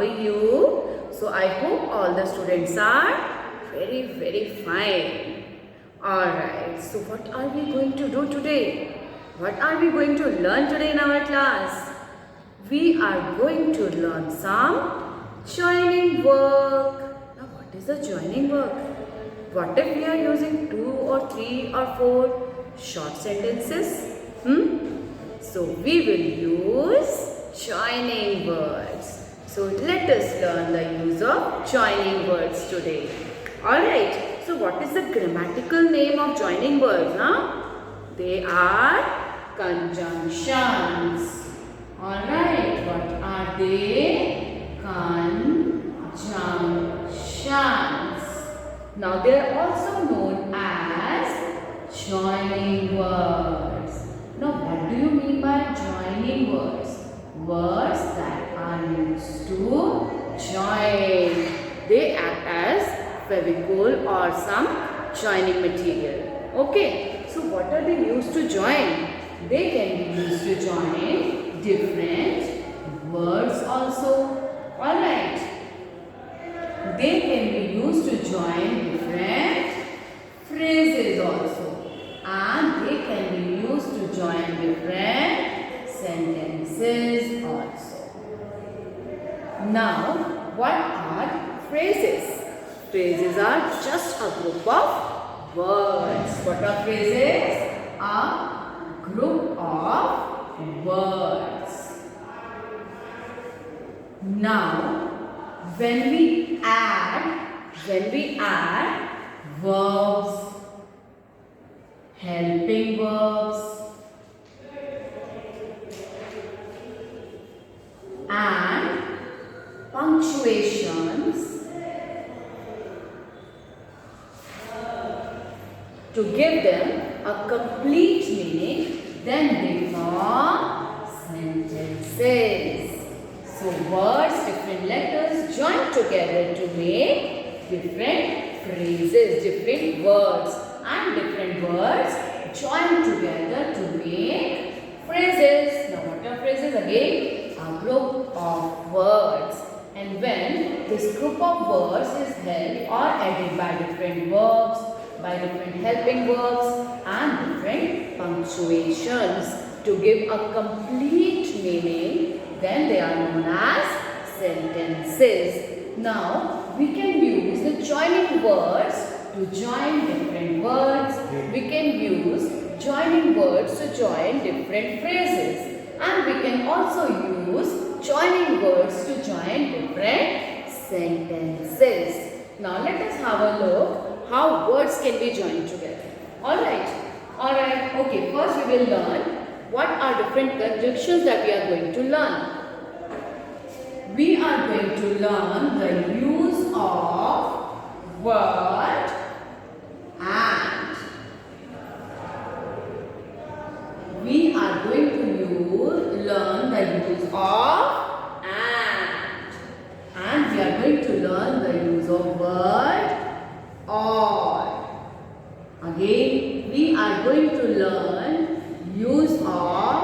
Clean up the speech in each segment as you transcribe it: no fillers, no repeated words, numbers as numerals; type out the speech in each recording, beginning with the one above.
are you? So I hope all the students are very fine. Alright, so what are we going to do today? What are we going to learn today in our class? We are going to learn some joining work. Now what is a joining work? What if we are using 2 or 3 or 4 short sentences? So we will use joining words. So let us learn the use of joining words today. Alright, so what is the grammatical name of joining words? They are conjunctions. Alright, what are they? Conjunctions. Now they are also known as joining words. Now what do you mean by joining words? Words that are used to join. They act as fevicol or some joining material. Okay, so what are they used to join? They can be used to join different words also. Alright. They can be used to join different phrases also. And they can be used to join different sentences also. Now, what are phrases? Phrases are just a group of words. What are phrases? A group of words. Now, when we add verbs, helping verbs, and punctuations to give them a complete meaning, then they form sentences. So words, different letters join together to make different phrases, different words, and different words join together to make phrases. Now what are phrases again? A group of words. And when this group of words is held or added by different verbs, by different helping verbs and different punctuations to give a complete meaning, then they are known as sentences. Now, we can use the joining words to join different words. We can use joining words to join different phrases. And we can also use joining words to join different sentences. Now, let us have a look how words can be joined together. Alright. Okay, first we will learn what are different conjunctions that we are going to learn. We are going to learn the use of word and. We are going to learn the use of and we are going to learn the use of word or. Again, we are going to learn use of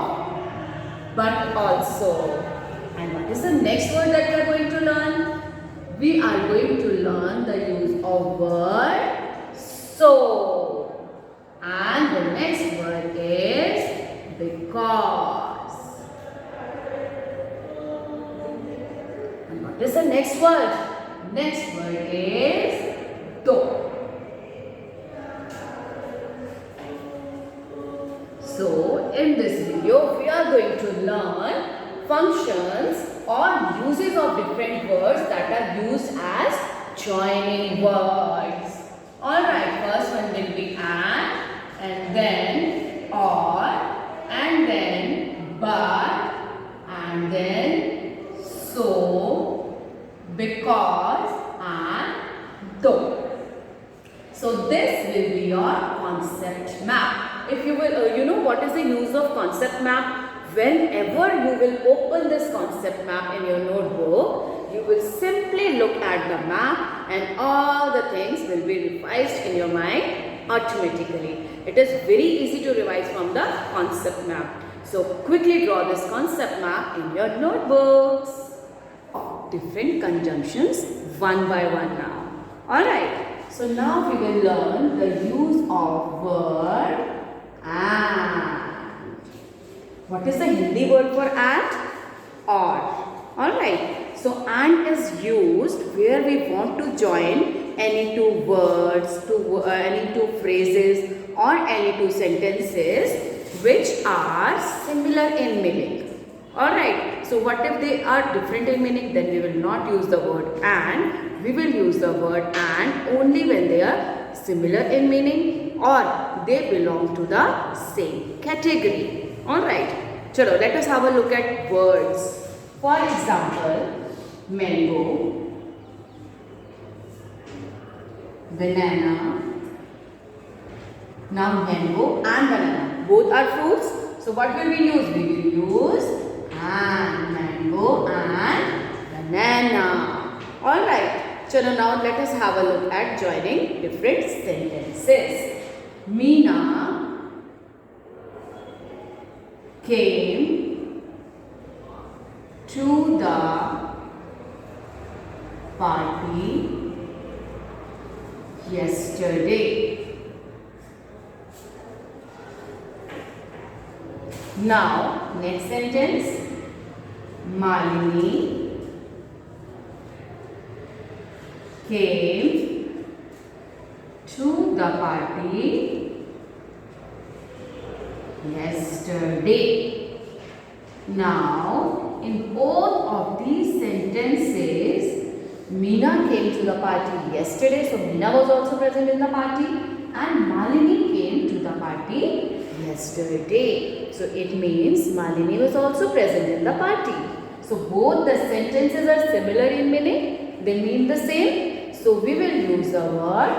but also. And what is the next word that we are going to learn? We are going to learn the use of word so. And the next word is because. And what is the next word? Next word is though. So, in this video, we are going to learn functions or uses of different words that are used as joining words. Alright, first one will be and then or, and then but, and then so, because, and though. So this will be your concept map. If you will, you know what is the use of concept map? Whenever you will open this concept map in your notebook, you will simply look at the map and all the things will be revised in your mind automatically. It is very easy to revise from the concept map. So quickly draw this concept map in your notebooks. different conjunctions one by one now. Alright. So now we will learn the use of word and. What is the Hindi word for and? Or. Alright. So and is used where we want to join any two words, any two phrases or any two sentences which are similar in meaning. Alright. So what if they are different in meaning? Then we will not use the word and. We will use the word and only when they are similar in meaning or they belong to the same category. Alright. Chalo, let us have a look at words. For example, mango, banana. Now mango and banana. Both are fruits. So what will we use? We will use and mango and banana. Alright. Chalo, now let us have a look at joining different sentences. Meena came to the party yesterday. Now, next sentence. Malini came to the party yesterday. Now, in both of these sentences, Meena came to the party yesterday. So, Meena was also present in the party and Malini came to the party yesterday. So, it means Malini was also present in the party. So, both the sentences are similar in meaning. They mean the same. So, we will use the word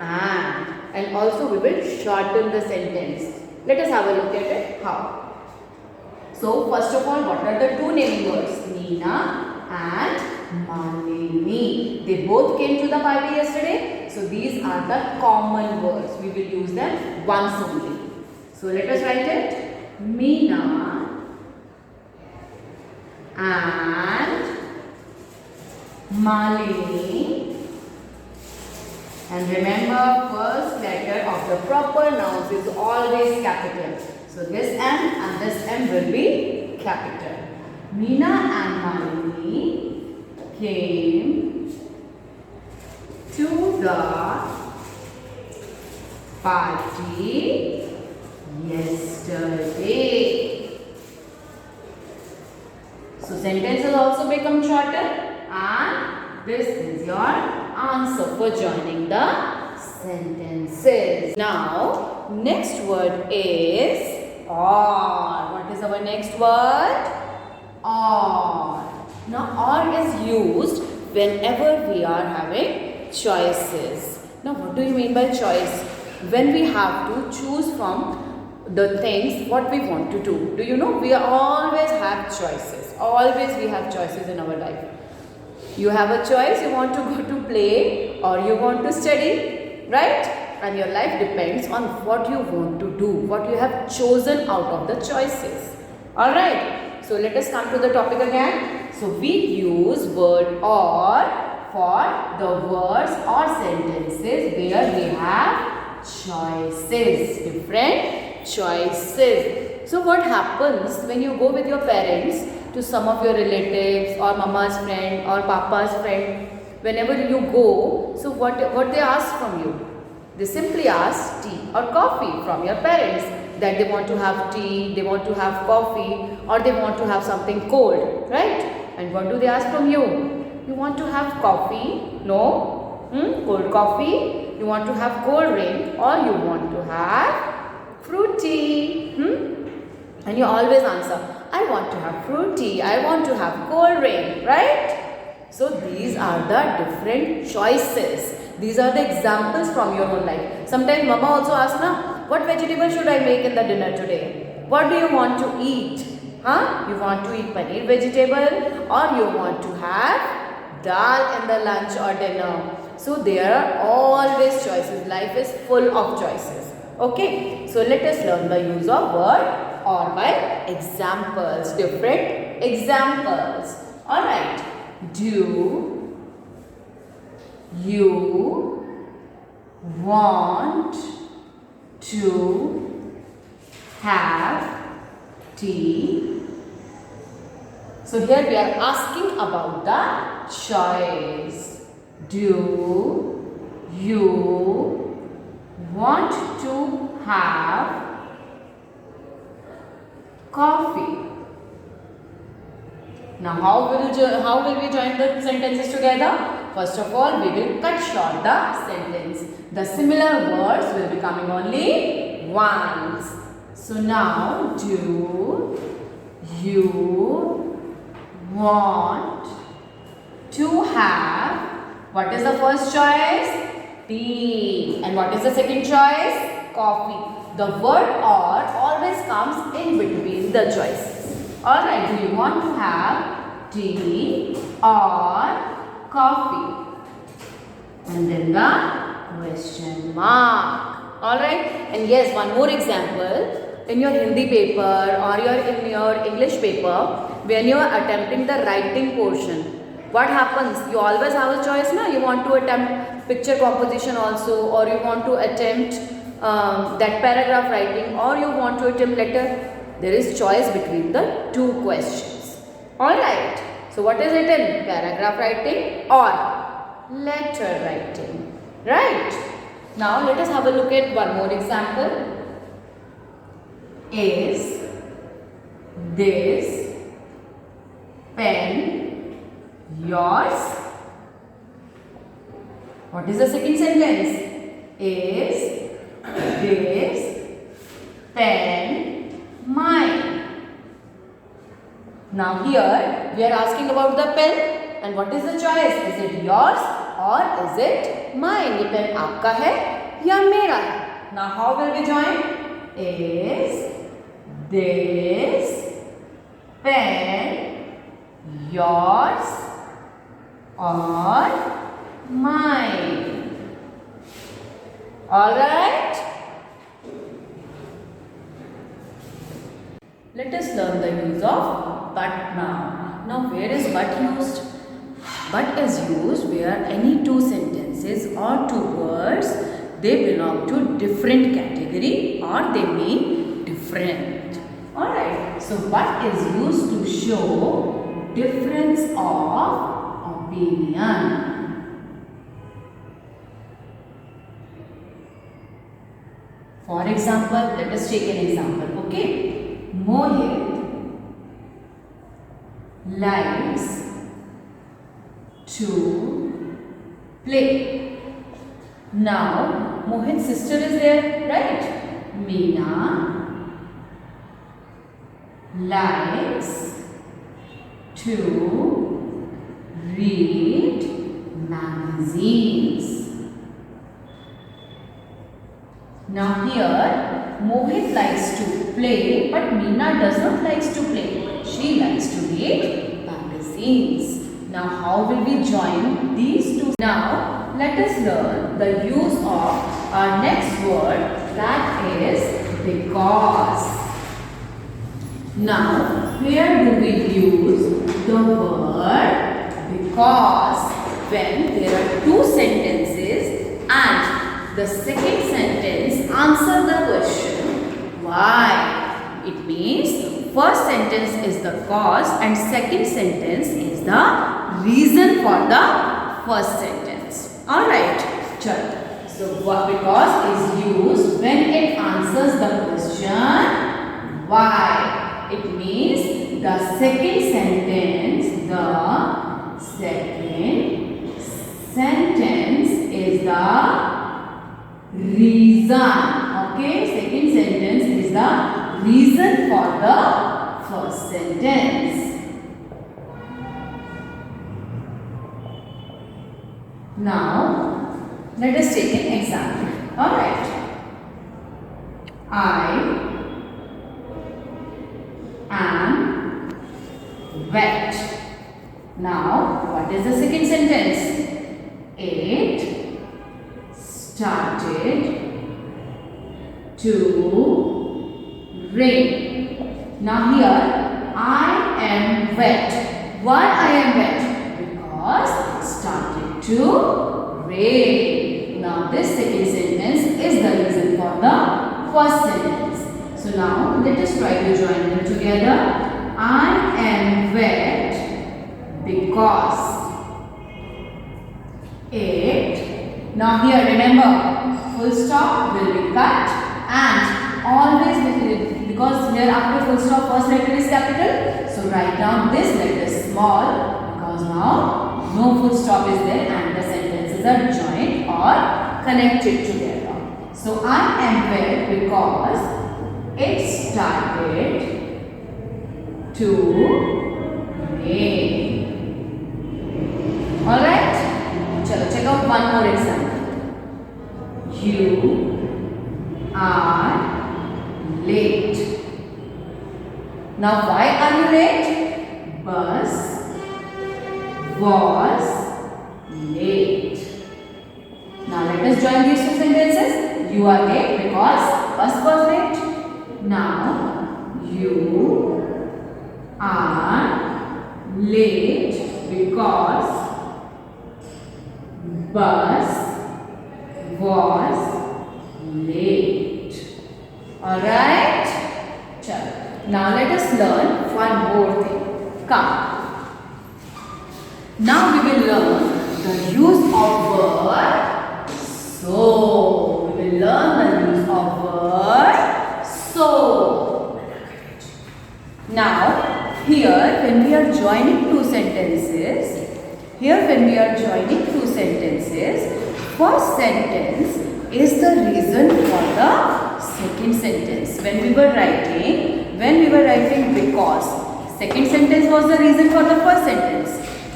and also we will shorten the sentence. Let us have a look at it. How? So, first of all, what are the two naming words? Meena and Malini. They both came to the party yesterday. So, these are the common words. We will use them once only. So, let us write it. Meena and Malini. And remember, first letter of the proper nouns is always capital. So this M and this M will be capital. Meena and Malini came to the party yesterday. So sentences also become shorter and this is your answer for joining the sentences. Now, next word is or. What is our next word? Or. Now, or is used whenever we are having choices. Now, what do you mean by choice? When we have to choose from the things what we want to do. Do you know we always have choices. Always we have choices in our life. You have a choice, you want to go to play or you want to study, right? And your life depends on what you want to do, what you have chosen out of the choices. Alright, so let us come to the topic again. So we use word or for the words or sentences where we have choices, different choices. So what happens when you go with your parents to some of your relatives or mama's friend or papa's friend, whenever you go, so what they ask from you? They simply ask tea or coffee from your parents, that they want to have tea, they want to have coffee or they want to have something cold, right? And what do they ask from you? You want to have coffee? No? Cold coffee? You want to have cold drink or you want to have fruity? And you always answer, I want to have fruity, I want to have cold drink, right? So these are the different choices. These are the examples from your own life. Sometimes mama also asks, na, what vegetable should I make in the dinner today? What do you want to eat? You want to eat paneer vegetable or you want to have dal in the lunch or dinner? So there are always choices. Life is full of choices. Okay, so let us learn the use of word or by examples, different examples. Alright, Do you want to have tea? So here we are asking about the choice. Do you want to have coffee? Now how will we join the sentences together? First of all, we will cut short the sentence. The similar words will be coming only once. So now, do you want to have, what is the first choice? Tea. And what is the second choice? Coffee. The word or always comes in between the choices. Alright, do you want to have tea or coffee? And then the question mark. Alright, and yes, one more example. In your Hindi paper or in your English paper, when you are attempting the writing portion, what happens? You always have a choice, na? You want to attempt picture composition also, or you want to attempt that paragraph writing, or you want to attempt letter. There is choice between the two questions. Alright. So what is it in? Paragraph writing or letter writing. Right. Now let us have a look at one more example. Is this pen yours? What is the second sentence? Is this pen mine? Now here we are asking about the pen, and what is the choice? Is it yours or is it mine? ये pen आपका है या मेरा है? Now how will we join? Is this pen yours or mine? Alright? Let us learn the use of but now. Now where is but used? But is used where any two sentences or two words, they belong to different category or they mean different. Alright, so but is used to show difference of opinion. For example, let us take an example, okay? Mohit likes to play. Now, Mohit's sister is there, right? Meena likes to read magazines. Now here, Mohit likes to play, but Meena does not likes to play. She likes to read magazines. Now how will we join these two? Now let us learn the use of our next word, that is because. Now where do we use the word because? When there are two sentences and the second sentence answer the question why. It means first sentence is the cause and second sentence is the reason for the first sentence. Alright, so because is used when it answers the question why. It means the second sentence is the reason. Okay, second sentence is the reason for the first sentence. Now, let us take an example. Alright. I am wet. Now, what is the second sentence? It started to rain. Now here, I am wet. Why I am wet? because it started to rain. Now this second sentence is the reason for the first sentence. So now let us try to join them together. I am wet because it. Now here remember, full stop will be cut and always because here after full stop first letter is capital. So write down this letter small because now no full stop is there and the sentences are joined or connected together. So I am wet because it started to rain. Alright? Chalo, check out one more example. You are late. Now why are you late? Bus was late. Now let us join these two sentences. You are late because bus was late. Now you are late because bus was late. Alright? Now let us learn one more thing. Come. Now we will learn the use of word so. We will learn the use of word so. Now here when we are joining two sentences, first sentence is the reason for the second sentence. When we were writing because, second sentence was the reason for the first sentence.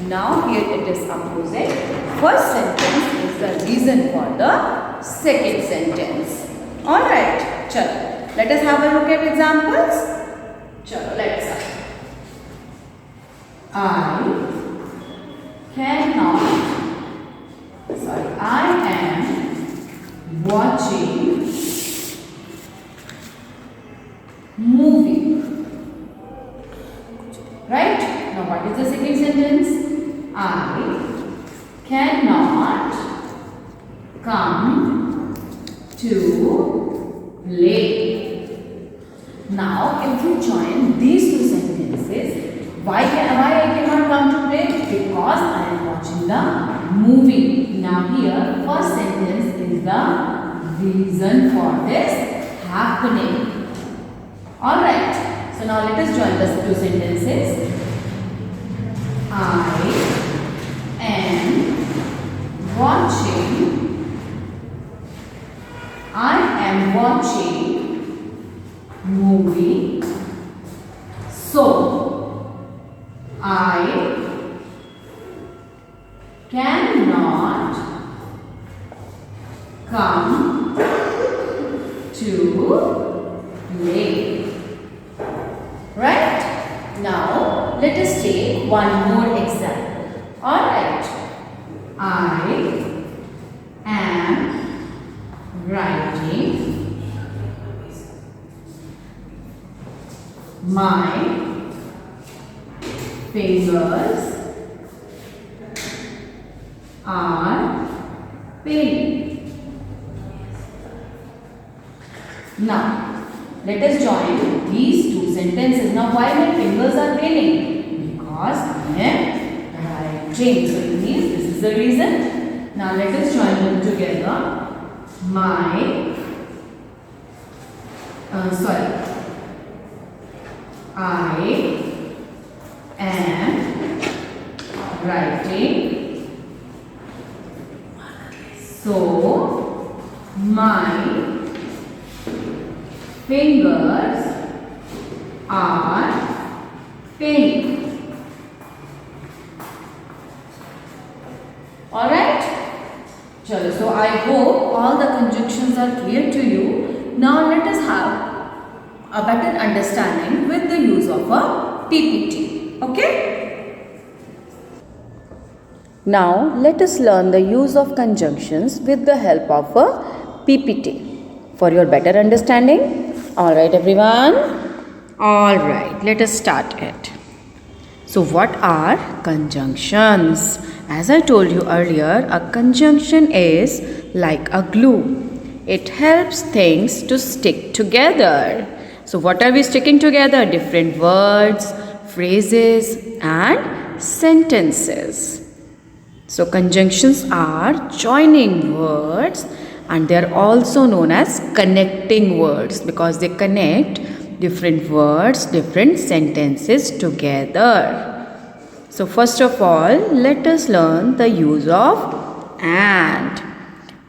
Now here it is opposite. First sentence is the reason for the second sentence. Alright, chalo. Let us have a look at examples. Chalo, let's start. I am watching movie. Right? Now what is the second sentence? I cannot come to play. Now if you join these two sentences, why I cannot come to play? Because I am watching the movie. Now here first sentence is the reason for this happening. Alright. So now let us join the two sentences. I am watching movie. So I cannot come to play. Right? Now let us take one more example. Alright. I am writing my fingers are paining. Now, let us join these two sentences. Now, why my fingers are paining? Because I am writing. So, it means this is the reason. Now, let us join them together. I am writing. So, my fingers are paining. Alright? Chalo, so I hope all the conjunctions are clear to you. Now let us have a better understanding with the use of a PPT. Okay? Now let us learn the use of conjunctions with the help of a PPT for your better understanding. Alright everyone? Alright, let us start it. So what are conjunctions? As I told you earlier, a conjunction is like a glue. It helps things to stick together. So what are we sticking together? Different words, phrases and sentences. So conjunctions are joining words, and they are also known as connecting words because they connect different words, different sentences together. So first of all, let us learn the use of and.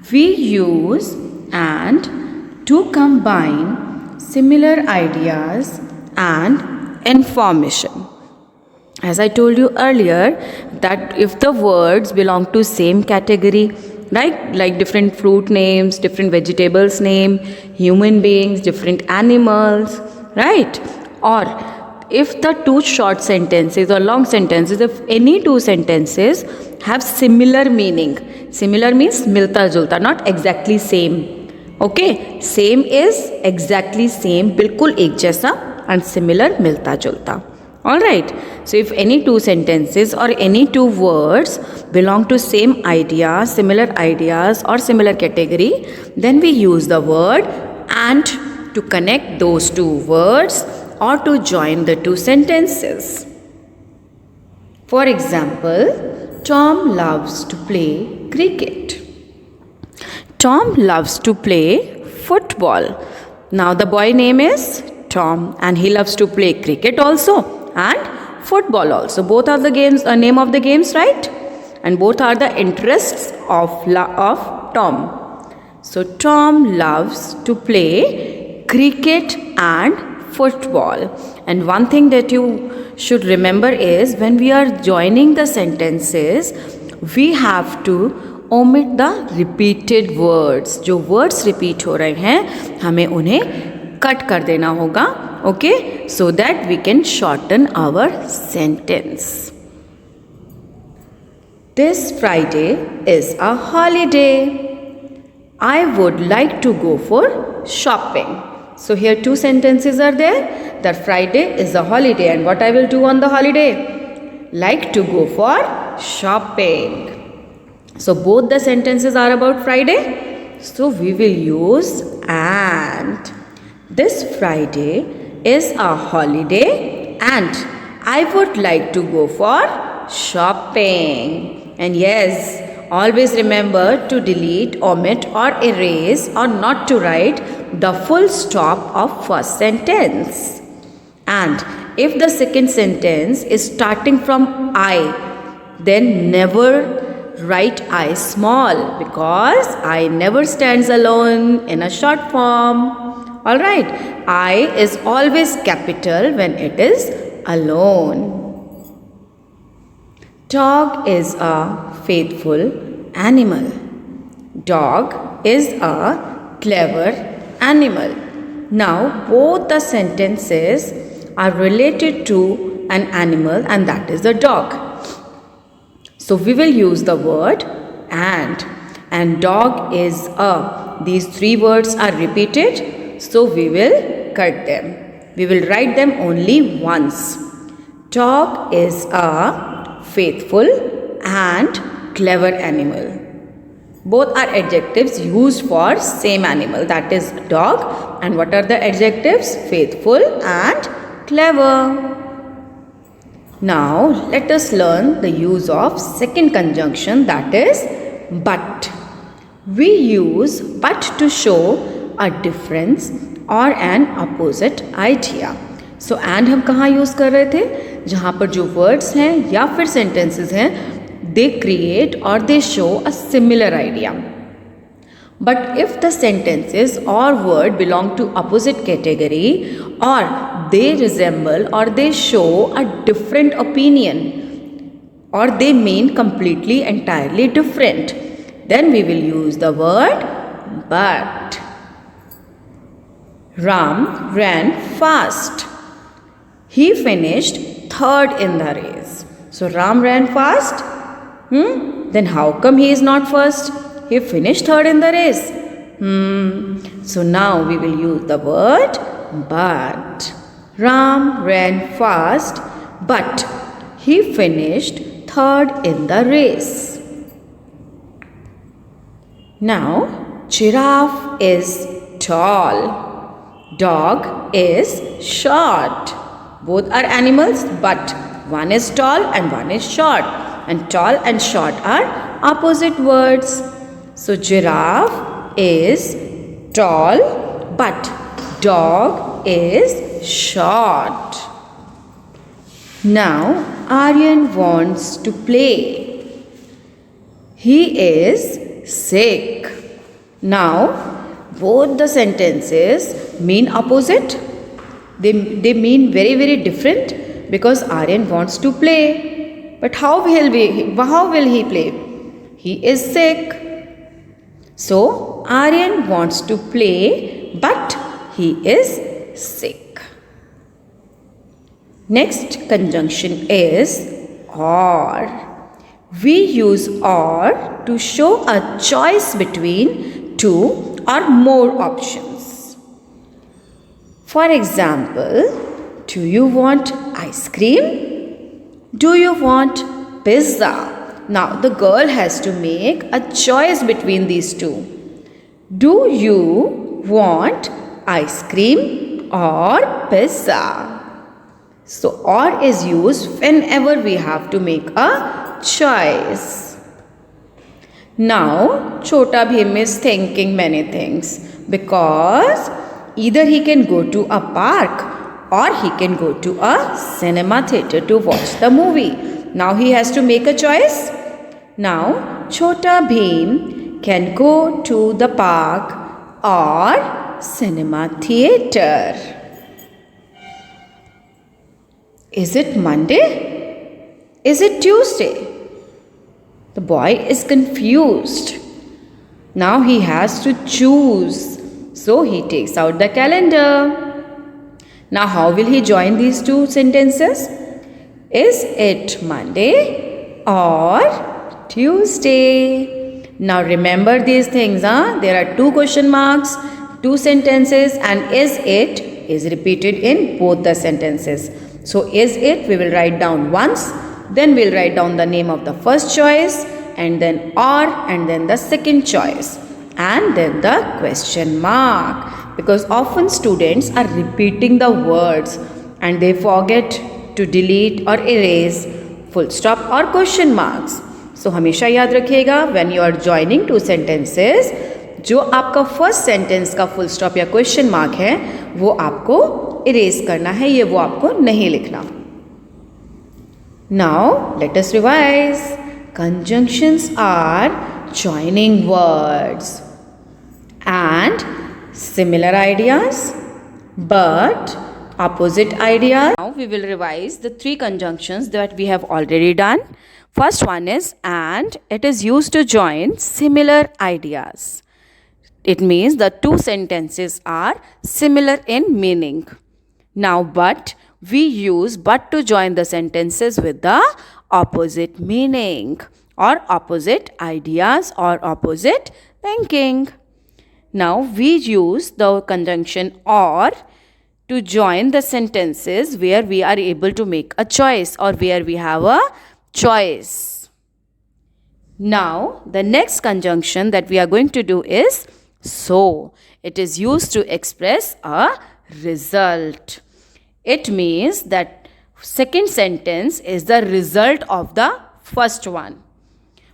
We use and to combine similar ideas and information. As I told you earlier, that if the words belong to same category, right, like different fruit names, different vegetables name, human beings, different animals, right, or if the two short sentences or long sentences, if any two sentences have similar meaning, similar means milta julta, not exactly same. Okay, same is exactly same, bilkul ek jaisa, and similar milta julta. Alright, so if any two sentences or any two words belong to same idea, similar ideas or similar category, then we use the word and to connect those two words or to join the two sentences. For example, Tom loves to play cricket. Tom loves to play football. Now the boy name is Tom and he loves to play cricket also and football also. Both are the games, name of the games, right? And both are the interests of Tom. So Tom loves to play cricket and football. And one thing that you should remember is when we are joining the sentences, we have to omit the repeated words. जो words repeat हो रहे हैं, हमें उन्हें cut कर देना होगा. Okay, so that we can shorten our sentence. This Friday is a holiday. I would like to go for shopping. So here two sentences are there. That Friday is a holiday and what I will do on the holiday? Like to go for shopping. So both the sentences are about Friday. So we will use and. This Friday is a holiday and I would like to go for shopping. And yes, always remember to delete, omit or erase or not to write the full stop of first sentence. And if the second sentence is starting from I, then never write I small because I never stands alone in a short form. Alright, I is always capital when it is alone. Dog is a faithful animal. Dog is a clever animal. Now, both the sentences are related to an animal and that is the dog. So, we will use the word and dog is a. These three words are repeated. So, we will cut them. We will write them only once. Dog is a faithful and clever animal. Both are adjectives used for same animal, that is dog. And what are the adjectives? Faithful and clever. Now, let us learn the use of second conjunction, that is but. We use but to show a difference or an opposite idea. So and हम कहाँ use कर रहे थे? जहाँ पर जो words हैं या फिर sentences हैं, they create or they show a similar idea. But if the sentences or word belong to opposite category or they resemble or they show a different opinion or they mean completely entirely different, then we will use the word but. Ram ran fast. He finished third in the race. So Ram ran fast. Then how come he is not first? He finished third in the race. So now we will use the word but. Ram ran fast, but he finished third in the race. Now, giraffe is tall, dog is short. Both are animals, but one is tall and one is short. And tall and short are opposite words. So, giraffe is tall, but dog is short. Now, Aryan wants to play. He is sick. Now, both the sentences mean opposite. They mean very different because Aryan wants to play. But how will he play? He is sick. So, Aryan wants to play, but he is sick. Next conjunction is or. We use or to show a choice between two or more options. For example, do you want ice cream? Do you want pizza? Now the girl has to make a choice between these two. Do you want ice cream or pizza? So or is used whenever we have to make a choice. Now Chota Bhim is thinking many things because either he can go to a park or he can go to a cinema theatre to watch the movie. Now he has to make a choice. Now Chota Bhim can go to the park or cinema theatre. Is it Monday? Is it Tuesday? The boy is confused. Now he has to choose. So he takes out the calendar. Now how will he join these two sentences? Is it Monday or Tuesday? Now remember these things. There are two question marks, two sentences, and is it is repeated in both the sentences. So is it we will write down once, then we'll write down the name of the first choice, and then or, and then the second choice, and then the question mark. Because often students are repeating the words and they forget to delete or erase full stop or question marks. So हमेशा याद रखिएगा when you are joining two sentences, जो आपका first sentence का full stop या question mark है वो आपको इरेज करना है, ये वो आपको नहीं लिखना. Now let us revise. Conjunctions are joining words and similar ideas but opposite ideas. Now we will revise the three conjunctions that we have already done. First one is and. It is used to join similar ideas. It means the two sentences are similar in meaning. Now but, we use but to join the sentences with the opposite meaning or opposite ideas or opposite thinking. Now we use the conjunction or to join the sentences where we are able to make a choice or where we have a choice. Now the next conjunction that we are going to do is so. It is used to express a result. It means that second sentence is the result of the first one.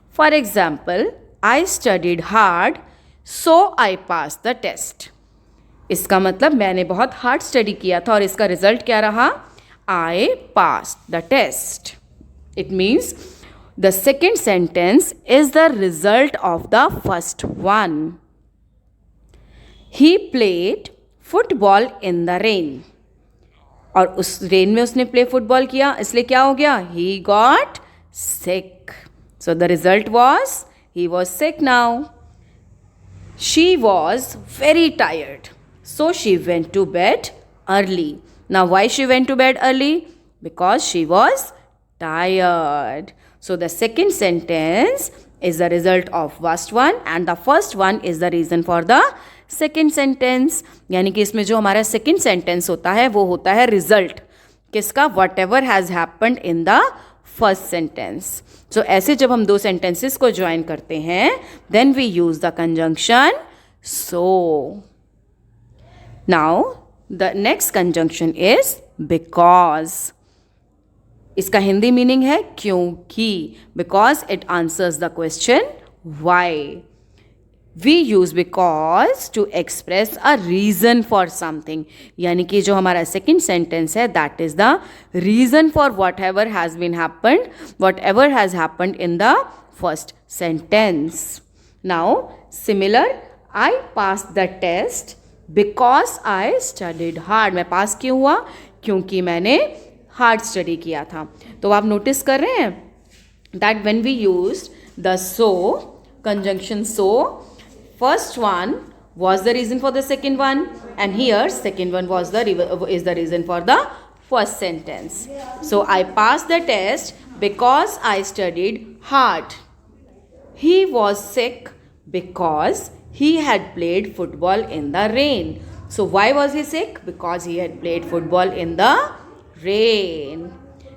For example, I studied hard, so I passed the test. इसका मतलब मैंने बहुत hard study किया था और इसका result क्या रहा? I passed the test. It means the second sentence is the result of the first one. He played football in the rain. और उस रेन में उसने प्ले फुटबॉल किया, इसलिए क्या हो गया? He got sick. So the result was he was sick now. She was very tired. So she went to bed early. Now why she went to bed early? Because she was tired. So the second sentence is the result of first one and the first one is the reason for the second sentence. यानी कि इसमें जो हमारा second sentence होता है वो होता है result किसका? Whatever has happened in the first sentence. So ऐसे जब हम दो सेंटेंसेस को ज्वाइन करते हैं, then we use the conjunction so. Now the next conjunction is because. इसका हिंदी मीनिंग है क्योंकि. Because it answers the question why. We use because to express a reason for something. यानी कि जो हमारा सेकेंड सेंटेंस है, that is the reason for whatever has been happened, whatever has happened in the first sentence. Now similar, I pass the test because I studied hard. मैं pass क्यों हुआ? क्योंकि मैंने hard study किया था. तो आप notice कर रहे हैं that when we used the so, conjunction so, first one was the reason for the second one, and here second one was is the reason for the first sentence. So I passed the test because I studied hard. He was sick because he had played football in the rain. So why was he sick? Because he had played football in the rain.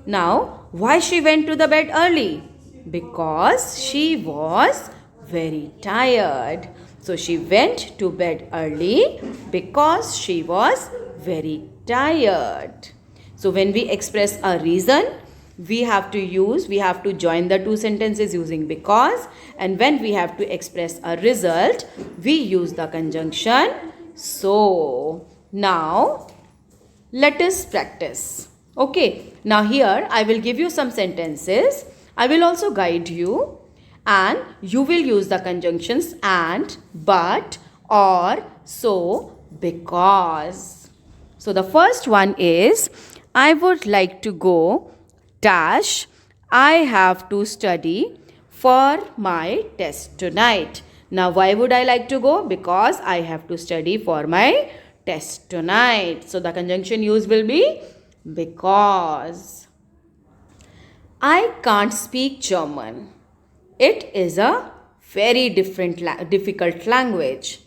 Now, why she went to the bed early? Because she was very tired. So she went to bed early because she was very tired. So when we express a reason, we have to join the two sentences using because, and when we have to express a result, we use the conjunction so. Now let us practice. Okay, now here I will give you some sentences. I will also guide you, and you will use the conjunctions and, but, or, so, because. So the first one is, I would like to go dash. I have to study for my test tonight. Now why would I like to go? Because I have to study for my test tonight. So the conjunction used will be because. I can't speak German. It is a very difficult language.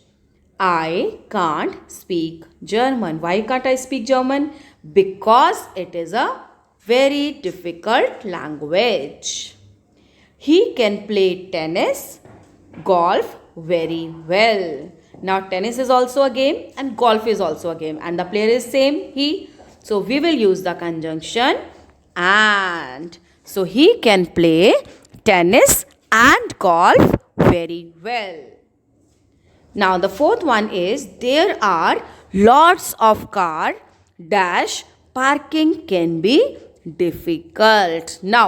I can't speak German. Why can't I speak German? Because it is a very difficult language. He can play tennis, golf very well. Now tennis is also a game and golf is also a game, and the player is same, he. So we will use the conjunction and. So he can play tennis and golf very well. Now the fourth one is, there are lots of car dash parking can be difficult. Now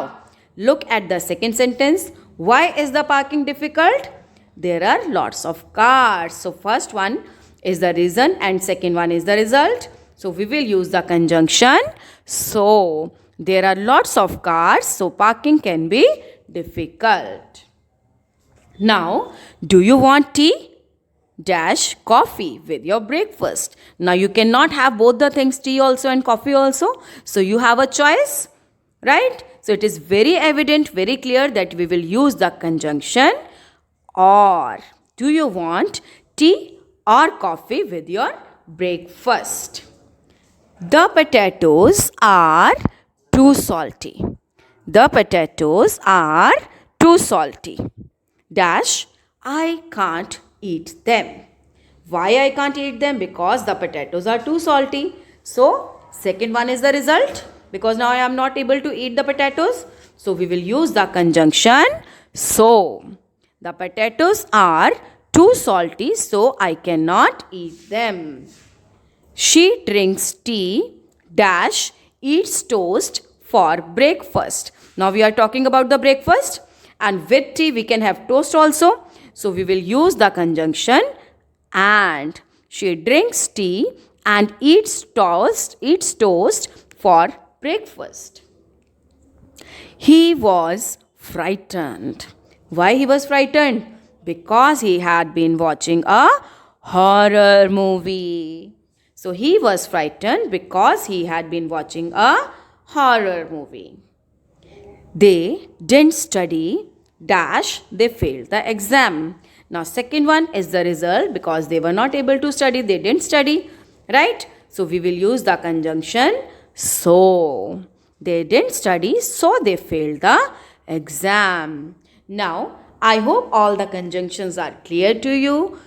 look at the second sentence. Why is the parking difficult? There are lots of cars. So first one is the reason and second one is the result. So we will use the conjunction so. There are lots of cars, so parking can be difficult. Now, do you want tea? Dash coffee with your breakfast. Now you cannot have both the things, tea also and coffee also. So you have a choice, right? So it is very evident, very clear that we will use the conjunction or. Do you want tea or coffee with your breakfast? The potatoes are too salty. The potatoes are too salty. Dash, I can't eat them. Why I can't eat them? Because the potatoes are too salty. So, second one is the result. Because now I am not able to eat the potatoes. So, we will use the conjunction so. The potatoes are too salty, so I cannot eat them. She drinks tea, dash, eats toast for breakfast. Now we are talking about the breakfast, and with tea we can have toast also. So we will use the conjunction and. She drinks tea and eats toast for breakfast. He was frightened. Why he was frightened? Because he had been watching a horror movie. So he was frightened because he had been watching a horror movie. They didn't study, dash, they failed the exam. Now second one is the result, because they were not able to study, they didn't study, right? So we will use the conjunction so. They didn't study, so they failed the exam. Now, I hope all the conjunctions are clear to you.